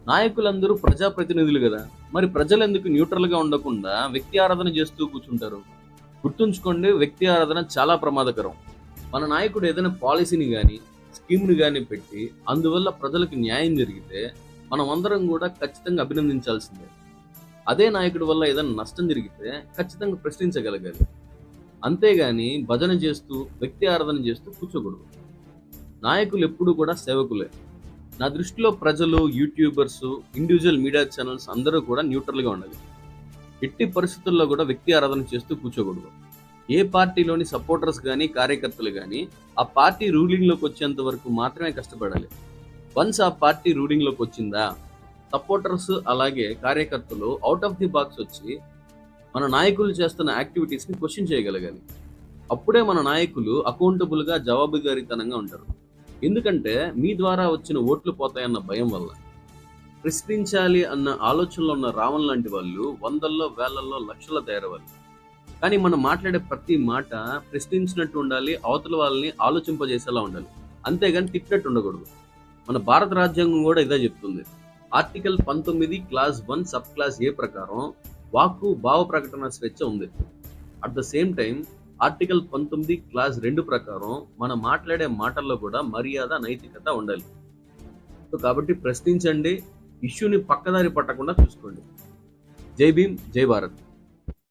నాయకులందరూ ప్రజాప్రతినిధులు కదా, మరి ప్రజలు ఎందుకు న్యూట్రల్ గా ఉండకుండా వ్యక్తి ఆరాధన చేస్తూ కూర్చుంటారు? గుర్తుంచుకోండి, వ్యక్తి ఆరాధన చాలా ప్రమాదకరం. మన నాయకుడు ఏదైనా పాలసీని గాని, స్కీమ్‌ని గాని పెట్టి అందువల్ల ప్రజలకు న్యాయం జరిగితే మనం అందరం కూడా ఖచ్చితంగా అభినందించాల్సిందే. అదే నాయకుడి వల్ల ఏదైనా నష్టం జరిగితే ఖచ్చితంగా ప్రశ్నించగలగాలి. అంతేగాని భజన చేస్తూ, వ్యక్తి ఆరాధన చేస్తూ కూర్చోకూడదు. నాయకులు ఎప్పుడూ కూడా సేవకులే. నా దృష్టిలో ప్రజలు, యూట్యూబర్స్, ఇండివిజువల్ మీడియా ఛానల్స్ అందరూ కూడా న్యూట్రల్‌గా ఉండాలి. ఎట్టి పరిస్థితుల్లో కూడా వ్యక్తి ఆరాధన చేస్తూ కూర్చోకూడదు. ఏ పార్టీలోని సపోర్టర్స్ గాని, కార్యకర్తలు గాని ఆ పార్టీ రూలింగ్‌లోకి వచ్చేంత వరకు మాత్రమే కష్టపడాలి. వన్స్ ఆ పార్టీ రూలింగ్‌లోకి వచ్చిందా, సపోర్టర్స్ అలాగే కార్యకర్తలు ఔట్ ఆఫ్ ది బాక్స్ వచ్చి మన నాయకులు చేస్తున్న యాక్టివిటీస్‌ని క్వెషన్ చేయగలగాలి. అప్పుడే మన నాయకులు అకౌంటబుల్‌గా, జవాబుదారీతనంగా ఉంటారు. ఎందుకంటే మీ ద్వారా వచ్చిన ఓట్లు పోతాయన్న భయం వల్ల. ప్రశ్నించాలి అన్న ఆలోచనలో ఉన్న రావణ్ లాంటి వాళ్ళు వందల్లో, వేలల్లో, లక్షల్లో తయారవ్వాలి. కానీ మనం మాట్లాడే ప్రతి మాట ప్రశ్నించినట్టు ఉండాలి, అవతల వాళ్ళని ఆలోచింపజేసేలా ఉండాలి. అంతేగాని తిట్టినట్టు ఉండకూడదు. మన భారత రాజ్యాంగం కూడా ఇదే చెప్తుంది. ఆర్టికల్ 19 క్లాస్ 1 సబ్ క్లాస్ ఏ ప్రకారం వాక్కు, భావ ప్రకటన స్వేచ్ఛ ఉంది. At the same time article 19 class 2 ప్రకారం మనం మాట్లాడే మాటల్లో కూడా మర్యాద, నైతికత ఉండాలి. సో కాబట్టి ప్రశ్నించండి, ఇష్యూని పక్కదారి పట్టకుండా చూసుకోండి. జై భీమ్, జై భారత్.